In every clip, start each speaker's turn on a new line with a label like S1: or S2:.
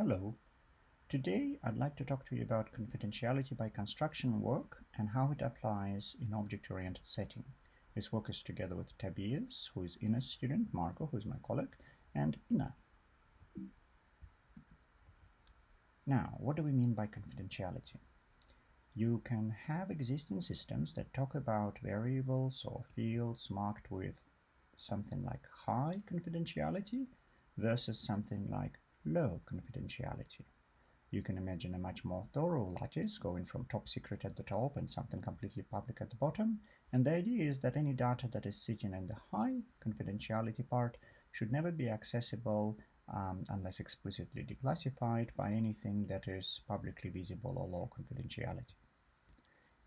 S1: Hello. Today I'd like to talk to you about confidentiality by construction work and how it applies in object-oriented setting. This work is together with Tobias, who is Ina's student, Marco, who is my colleague, and Ina. Now, what do we mean by confidentiality? You can have existing systems that talk about variables or fields marked with something like high confidentiality versus something like low confidentiality. You can imagine a much more thorough lattice going from top secret at the top and something completely public at the bottom. And the idea is that any data that is sitting in the high confidentiality part should never be accessible unless explicitly declassified by anything that is publicly visible or low confidentiality.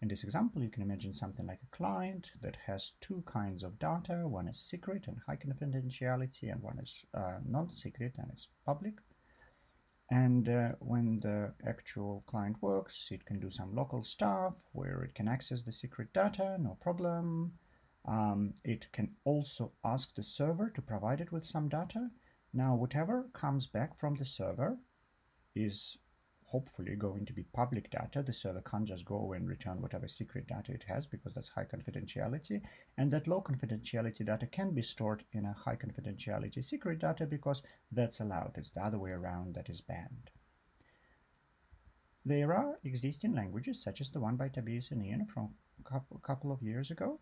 S1: In this example, you can imagine something like a client that has two kinds of data. One is secret and high confidentiality, and one is non-secret and is public. And when the actual client works, it can do some local stuff where it can access the secret data, no problem. It can also ask the server to provide it with some data. Now, whatever comes back from the server is hopefully going to be public data. The server can't just go and return whatever secret data it has because that's high confidentiality. And that low confidentiality data can be stored in a high confidentiality secret data because that's allowed. It's the other way around that is banned. There are existing languages such as the one by Tobias and Ian from a couple of years ago.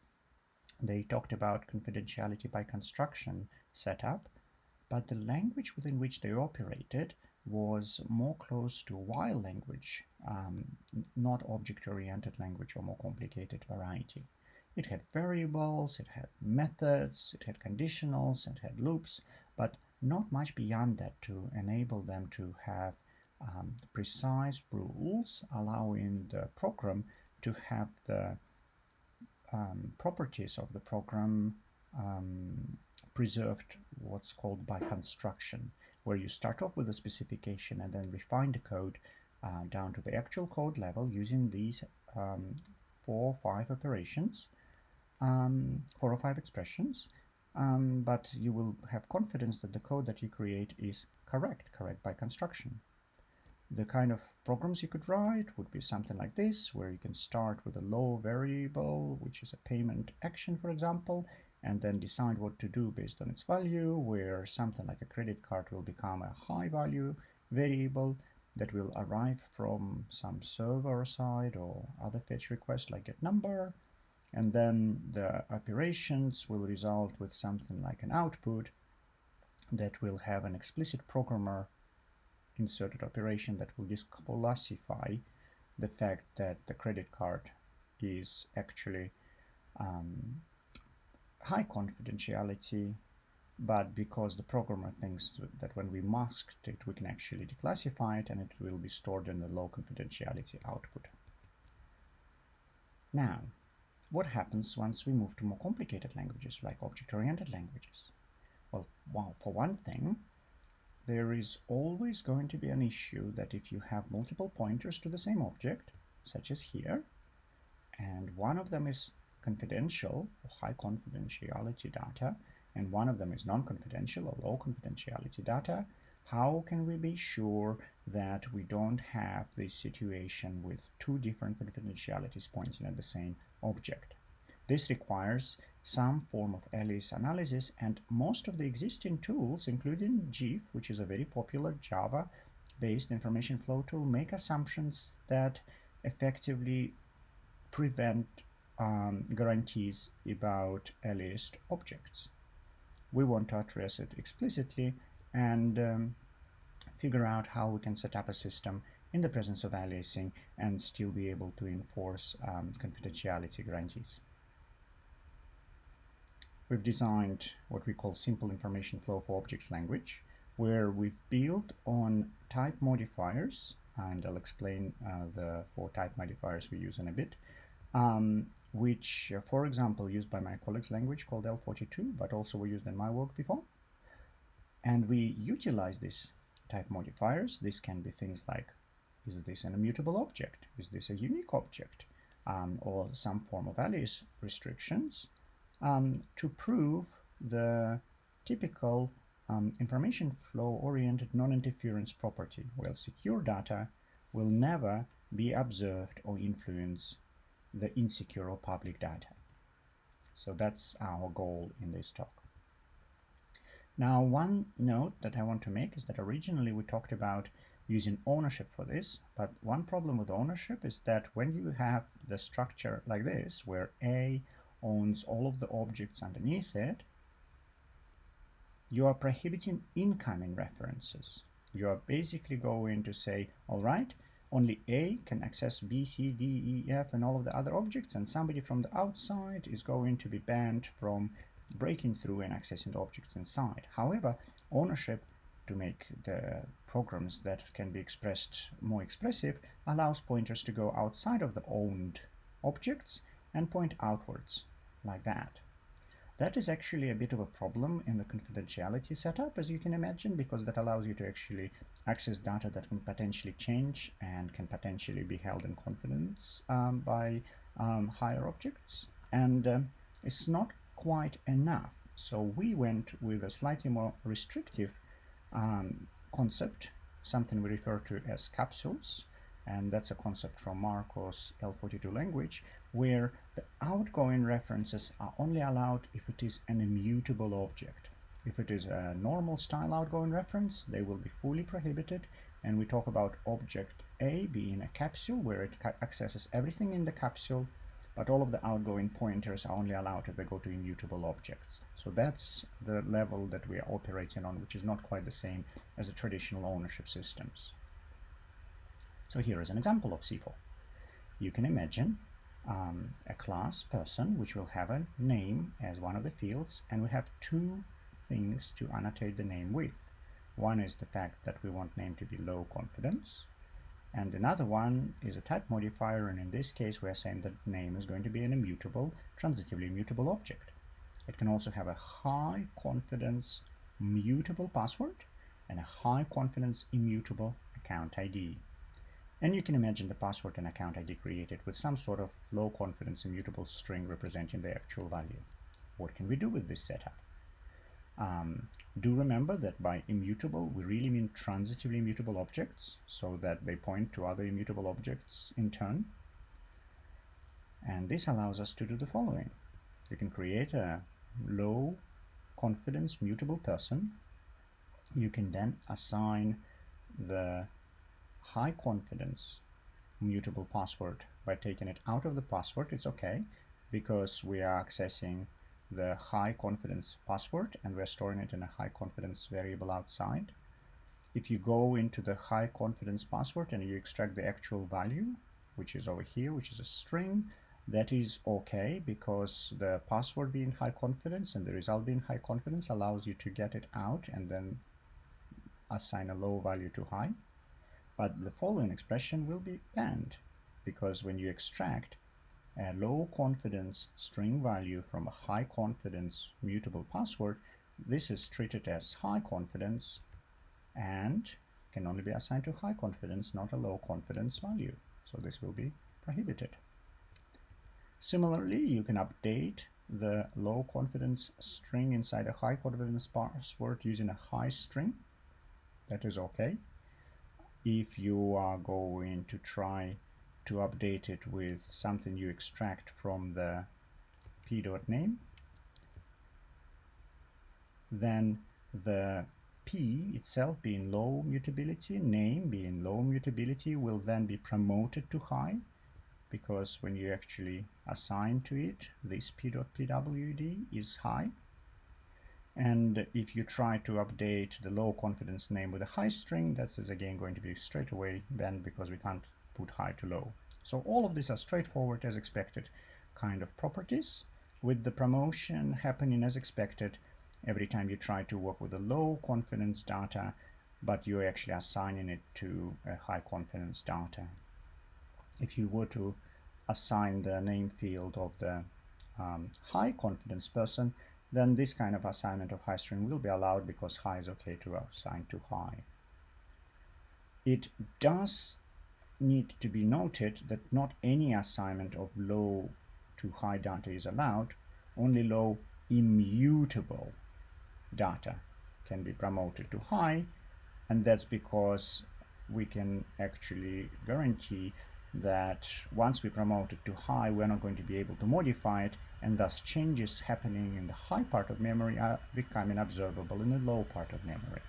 S1: They talked about confidentiality by construction setup, but the language within which they operated was more close to while language, not object-oriented language or more complicated variety. It had variables, it had methods, it had conditionals, it had loops, but not much beyond that to enable them to have precise rules allowing the program to have the properties of the program preserved, what's called by construction, where you start off with a specification and then refine the code down to the actual code level using these 4 or 5 operations, 4 or 5 expressions, but you will have confidence that the code that you create is correct by construction. The kind of programs you could write would be something like this, where you can start with a low variable, which is a payment action, for example, and then decide what to do based on its value, where something like a credit card will become a high value variable that will arrive from some server side or other fetch request like get number, and then the operations will result with something like an output that will have an explicit programmer inserted operation that will disclassify the fact that the credit card is actually high confidentiality, but because the programmer thinks that when we masked it, we can actually declassify it and it will be stored in the low confidentiality output. Now, what happens once we move to more complicated languages like object-oriented languages? Well, for one thing, there is always going to be an issue that if you have multiple pointers to the same object, such as here, and one of them is confidential or high confidentiality data, and one of them is non-confidential or low confidentiality data, how can we be sure that we don't have this situation with 2 different confidentialities pointing at the same object? This requires some form of alias analysis, and most of the existing tools, including GIF, which is a very popular Java-based information flow tool, make assumptions that effectively prevent guarantees about aliased objects. We want to address it explicitly and figure out how we can set up a system in the presence of aliasing and still be able to enforce confidentiality guarantees. We've designed what we call simple information flow for objects language, where we've built on type modifiers, and I'll explain the 4 type modifiers we use in a bit, which, for example, used by my colleague's language called L42, but also were used in my work before. And we utilize these type modifiers. This can be things like, is this an immutable object? Is this a unique object? Or some form of alias restrictions to prove the typical information flow-oriented non-interference property, while secure data will never be observed or influence the insecure or public data. So that's our goal in this talk. Now, one note that I want to make is that originally we talked about using ownership for this, but one problem with ownership is that when you have the structure like this, where A owns all of the objects underneath it, you are prohibiting incoming references. You are basically going to say, all right, only A can access B, C, D, E, F, and all of the other objects, and somebody from the outside is going to be banned from breaking through and accessing the objects inside. However, ownership, to make the programs that can be expressed more expressive, allows pointers to go outside of the owned objects and point outwards, like that. That is actually a bit of a problem in the confidentiality setup, as you can imagine, because that allows you to actually access data that can potentially change and can potentially be held in confidence by higher objects. And it's not quite enough. So we went with a slightly more restrictive concept, something we refer to as capsules. And that's a concept from Markos L42 language, where the outgoing references are only allowed if it is an immutable object. If it is a normal style outgoing reference, they will be fully prohibited, and we talk about object A being a capsule where it accesses everything in the capsule, but all of the outgoing pointers are only allowed if they go to immutable objects. So that's the level that we are operating on, which is not quite the same as the traditional ownership systems. So here is an example of C4. You can imagine a class person which will have a name as one of the fields, and we have two things to annotate the name with. One is the fact that we want name to be low confidence, and another one is a type modifier, and in this case we are saying that name is going to be an immutable, transitively immutable object. It can also have a high confidence mutable password and a high confidence immutable account ID. And you can imagine the password and account ID created with some sort of low confidence immutable string representing the actual value. What can we do with this setup? Do remember that by immutable we really mean transitively immutable objects, so that they point to other immutable objects in turn. And this allows us to do the following. You can create a low confidence mutable person. You can then assign the high confidence mutable password by taking it out of the password. It's okay, because we are accessing the high confidence password and we're storing it in a high confidence variable outside. If you go into the high confidence password and you extract the actual value, which is over here, which is a string, that is okay, because the password being high confidence and the result being high confidence allows you to get it out and then assign a low value to high. But the following expression will be banned, because when you extract a low confidence string value from a high confidence mutable password, this is treated as high confidence and can only be assigned to high confidence, not a low confidence value. So this will be prohibited. Similarly, you can update the low confidence string inside a high confidence password using a high string. That is okay. If you are going to try to update it with something you extract from the p.name, then the p itself being low mutability, name being low mutability, will then be promoted to high, because when you actually assign to it, this p.pwd is high. And if you try to update the low confidence name with a high string, that is again going to be straight away banned, because we can't put high to low. So all of these are straightforward as expected kind of properties, with the promotion happening as expected every time you try to work with a low confidence data, but you're actually assigning it to a high confidence data. If you were to assign the name field of the high confidence person, then this kind of assignment of high string will be allowed, because high is okay to assign to high. It does need to be noted that not any assignment of low to high data is allowed. Only low immutable data can be promoted to high, and that's because we can actually guarantee that once we promote it to high, we're not going to be able to modify it, and thus changes happening in the high part of memory are becoming observable in the low part of memory.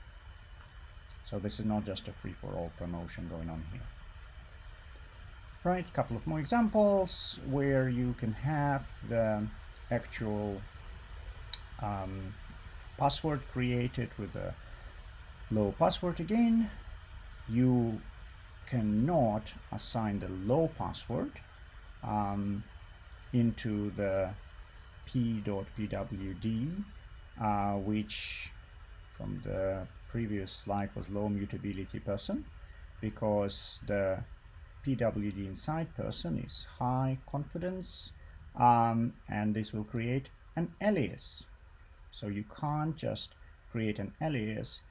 S1: So this is not just a free-for-all promotion going on here. Right, a couple of more examples where you can have the actual password created with a low password again. You cannot assign the low password into the p.pwd, which from the previous slide was low mutability person, because the pwd inside person is high confidence, and this will create an alias. So you can't just create an alias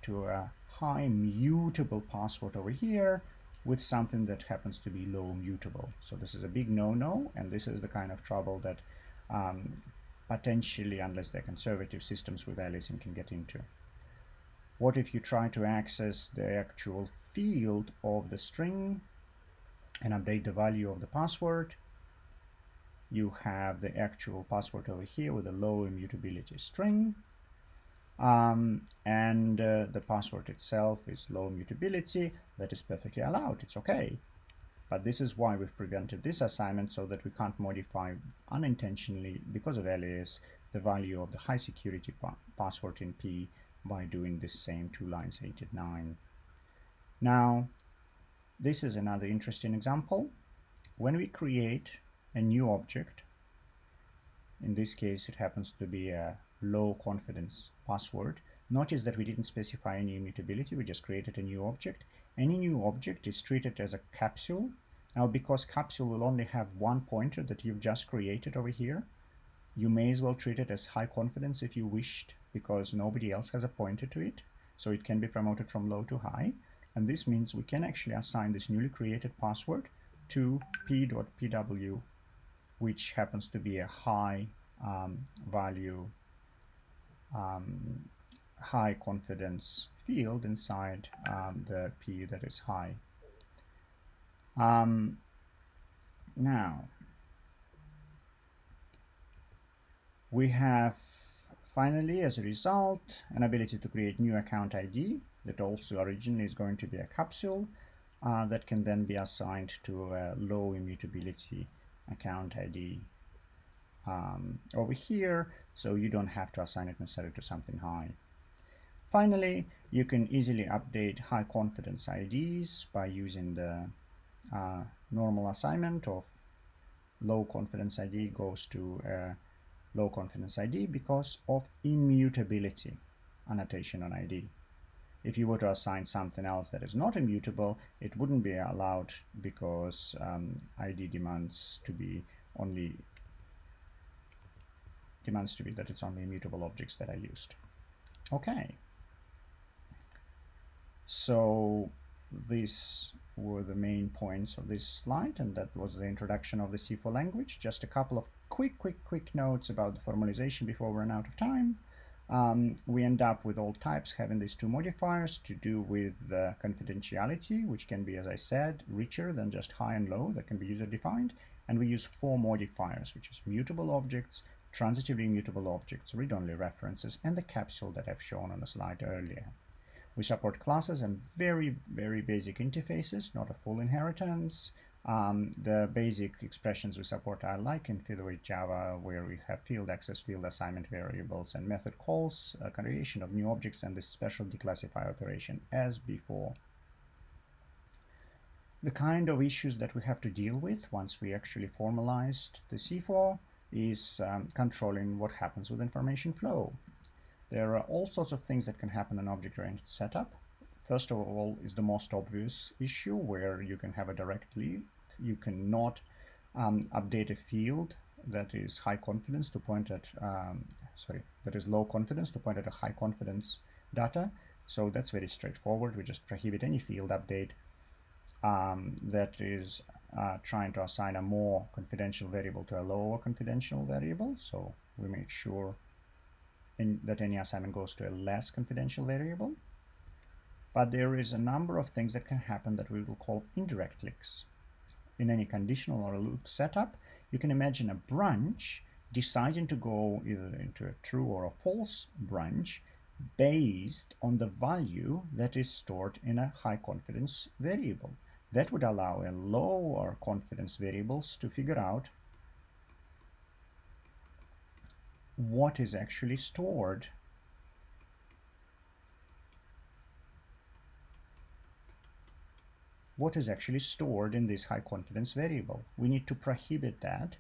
S1: to a high mutable password over here with something that happens to be low mutable. So this is a big no-no, and this is the kind of trouble that potentially, unless they're conservative systems with aliasing, can get into. What if you try to access the actual field of the string and update the value of the password? You have the actual password over here with a low immutability string, and the password itself is low mutability. That is perfectly allowed, it's okay. But this is why we've prevented this assignment, so that we can't modify unintentionally, because of alias, the value of the high security password in P by doing this same 2 lines 8 and 9. Now, this is another interesting example. When we create a new object, in this case it happens to be a low confidence password. Notice that we didn't specify any immutability, we just created a new object. Any new object is treated as a capsule. Now, because capsule will only have one pointer that you've just created over here, you may as well treat it as high confidence if you wished, because nobody else has a pointer to it. So it can be promoted from low to high. And this means we can actually assign this newly created password to p.pw, which happens to be a high value, high confidence field inside the p that is high. Now, we have finally, as a result, an ability to create new account ID that also originally is going to be a capsule that can then be assigned to a low immutability account ID over here, so you don't have to assign it necessarily to something high. Finally, you can easily update high confidence IDs by using the normal assignment of low confidence ID goes to low confidence ID because of immutability annotation on ID. If you were to assign something else that is not immutable, it wouldn't be allowed, because ID demands to be that it's only immutable objects that are used. Okay. So these were the main points of this slide, and that was the introduction of the C4 language. Just a couple of quick notes about the formalization before we run out of time. We end up with all types having these 2 modifiers to do with the confidentiality, which can be, as I said, richer than just high and low, that can be user defined. And we use 4 modifiers, which is mutable objects, transitively immutable objects, read-only references, and the capsule that I've shown on the slide earlier. We support classes and very basic interfaces, not a full inheritance. The basic expressions we support are like in featherweight Java, where we have field access, field assignment variables, and method calls, creation of new objects, and this special declassify operation as before. The kind of issues that we have to deal with once we actually formalized the C4 is controlling what happens with information flow. There are all sorts of things that can happen in object-oriented setup. First of all is the most obvious issue, where you can have a direct leak. You cannot update a field that is high confidence to point at, that is low confidence to point at a high confidence data. So that's very straightforward. We just prohibit any field update that is trying to assign a more confidential variable to a lower confidential variable. So we make sure that any assignment goes to a less confidential variable. But there is a number of things that can happen that we will call indirect leaks. In any conditional or a loop setup, you can imagine a branch deciding to go either into a true or a false branch based on the value that is stored in a high confidence variable. That would allow a lower confidence variables to figure out what is actually stored in this high confidence variable. We need to prohibit that,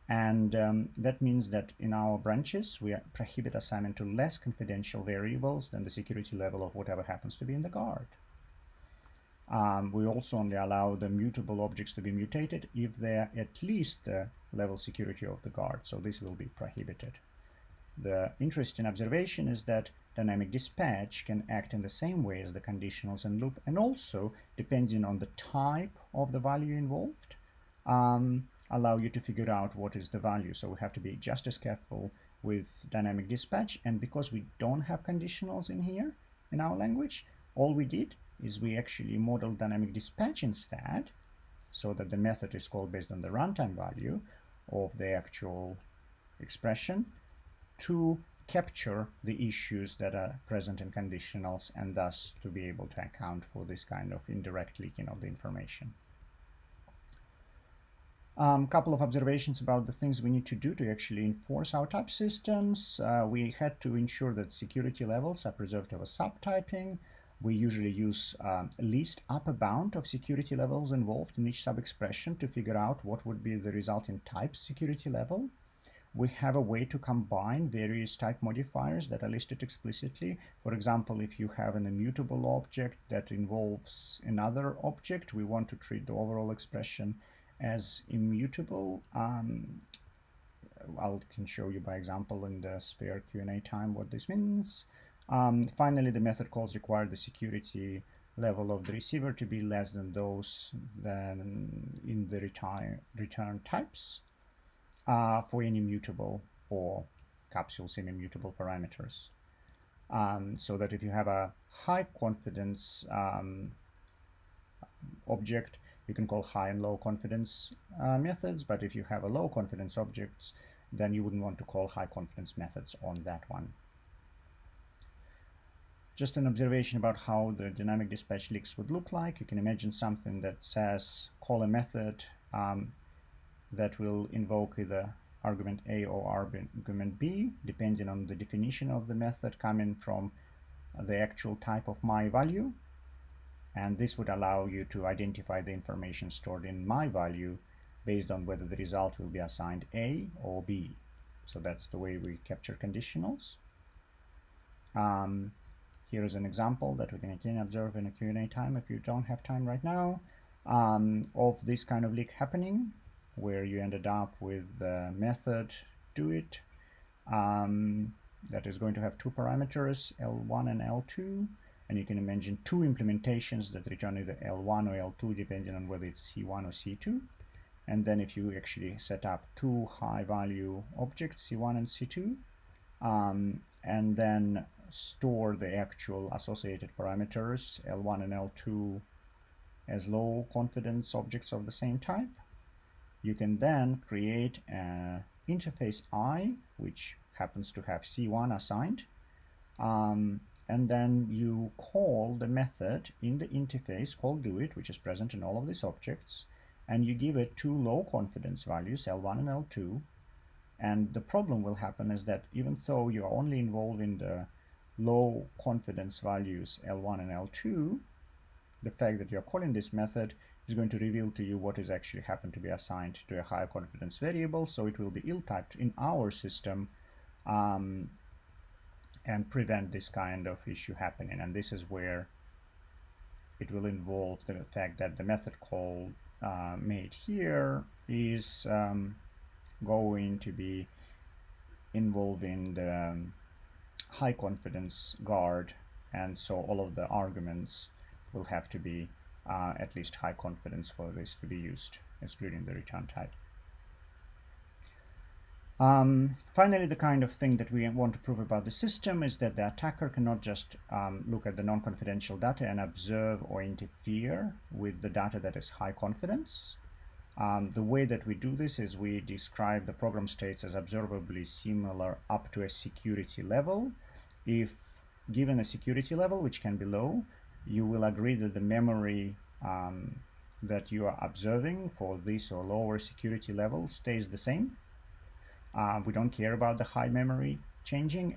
S1: and that means that in our branches we prohibit assignment to less confidential variables than the security level of whatever happens to be in the guard. We also only allow the mutable objects to be mutated if they're at least the level security of the guard, so this will be prohibited. The interesting observation is that dynamic dispatch can act in the same way as the conditionals and loop, and also, depending on the type of the value involved, allow you to figure out what is the value. So we have to be just as careful with dynamic dispatch, and because we don't have conditionals in here in our language, all we did is we actually modeled dynamic dispatch instead, so that the method is called based on the runtime value of the actual expression to capture the issues that are present in conditionals, and thus to be able to account for this kind of indirect leaking of the information. Couple of observations about the things we need to do to actually enforce our type systems. We had to ensure that security levels are preserved over subtyping. We usually use least upper bound of security levels involved in each sub-expression to figure out what would be the resulting type security level. We have a way to combine various type modifiers that are listed explicitly. For example, if you have an immutable object that involves another object, we want to treat the overall expression as immutable. I can show you by example in the spare Q&A time what this means. Finally, the method calls require the security level of the receiver to be less than those in the return types for any mutable or capsule semi-mutable parameters. So that if you have a high confidence object, you can call high and low confidence methods, but if you have a low confidence objects, then you wouldn't want to call high confidence methods on that one. Just an observation about how the dynamic dispatch leaks would look like. You can imagine something that says call a method that will invoke either argument A or argument B, depending on the definition of the method coming from the actual type of my value. And this would allow you to identify the information stored in my value based on whether the result will be assigned A or B. So that's the way we capture conditionals. Here is an example that we can again observe in a Q&A time if you don't have time right now, of this kind of leak happening, where you ended up with the method doit that is going to have two parameters, L1 and L2. And you can imagine two implementations that return either L1 or L2 depending on whether it's C1 or C2. And then if you actually set up two high value objects, C1 and C2, and then store the actual associated parameters, L1 and L2, as low confidence objects of the same type, you can then create an interface I, which happens to have C1 assigned, and then you call the method in the interface called doit, which is present in all of these objects, and you give it two low confidence values, L1 and L2. And the problem will happen is that even though you're only involved in the low confidence values L1 and L2, the fact that you're calling this method is going to reveal to you what is actually happened to be assigned to a higher confidence variable, so it will be ill-typed in our system and prevent this kind of issue happening. And this is where it will involve the fact that the method call made here is going to be involving the high confidence guard, and so all of the arguments will have to be at least high confidence for this to be used, excluding the return type. Finally, the kind of thing that we want to prove about the system is that the attacker cannot just look at the non-confidential data and observe or interfere with the data that is high confidence. The way that we do this is we describe the program states as observably similar up to a security level. If given a security level, which can be low, you will agree that the memory that you are observing for this or lower security level stays the same. We don't care about the higher memory changing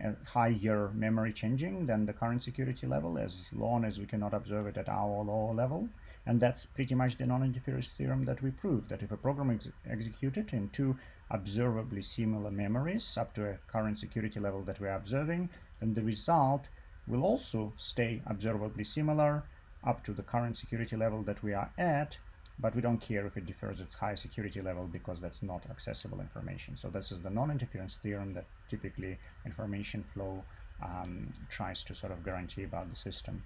S1: than the current security level, as long as we cannot observe it at our lower level. And that's pretty much the non-interference theorem that we proved, that if a program is executed in two observably similar memories up to a current security level that we're observing, then the result will also stay observably similar up to the current security level that we are at, but we don't care if it differs its high security level because that's not accessible information. So this is the non-interference theorem that typically information flow tries to sort of guarantee about the system.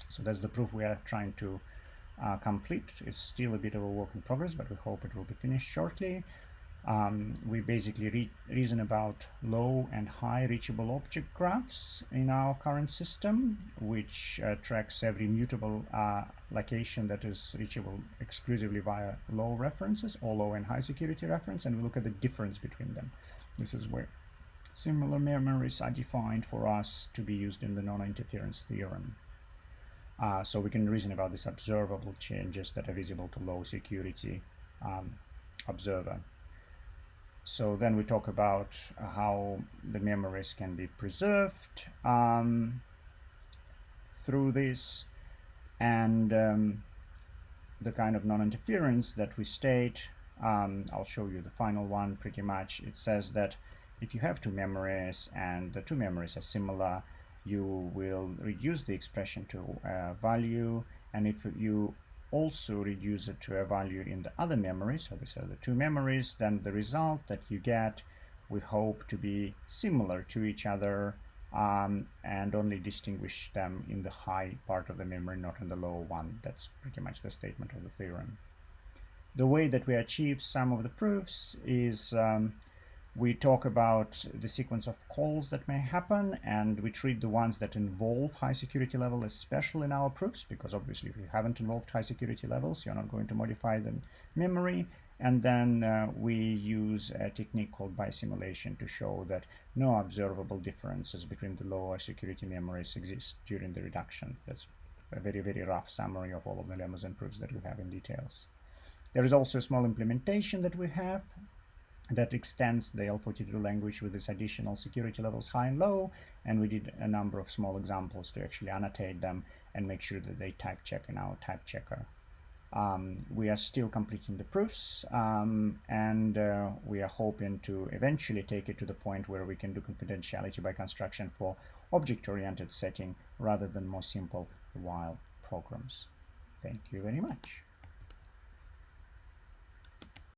S1: So that's the proof we are trying to complete. It's still a bit of a work in progress, but we hope it will be finished shortly. We basically reason about low and high reachable object graphs in our current system, which tracks every mutable location that is reachable exclusively via low references or low and high security reference, and we look at the difference between them. This is where similar memories are defined for us to be used in the non-interference theorem. So we can reason about these observable changes that are visible to low security observer. So then we talk about how the memories can be preserved through this, and the kind of non-interference that we state. I'll show you the final one pretty much. It says that if you have two memories and the two memories are similar, you will reduce the expression to a value, and if you also reduce it to a value in the other memory, so these are the two memories, then the result that you get, we hope to be similar to each other, and only distinguish them in the high part of the memory, not in the lower one. That's pretty much the statement of the theorem. The way that we achieve some of the proofs is we talk about the sequence of calls that may happen, and we treat the ones that involve high security level as special in our proofs, because obviously if you haven't involved high security levels, you're not going to modify the memory. And then we use a technique called bisimulation to show that no observable differences between the lower security memories exist during the reduction. That's a very, very rough summary of all of the lemmas and proofs that we have in details. There is also a small implementation that we have that extends the L42 language with this additional security levels high and low, and we did a number of small examples to actually annotate them and make sure that they type check in our type checker. We are still completing the proofs, and we are hoping to eventually take it to the point where we can do confidentiality by construction for object-oriented setting rather than more simple while programs. Thank you very much.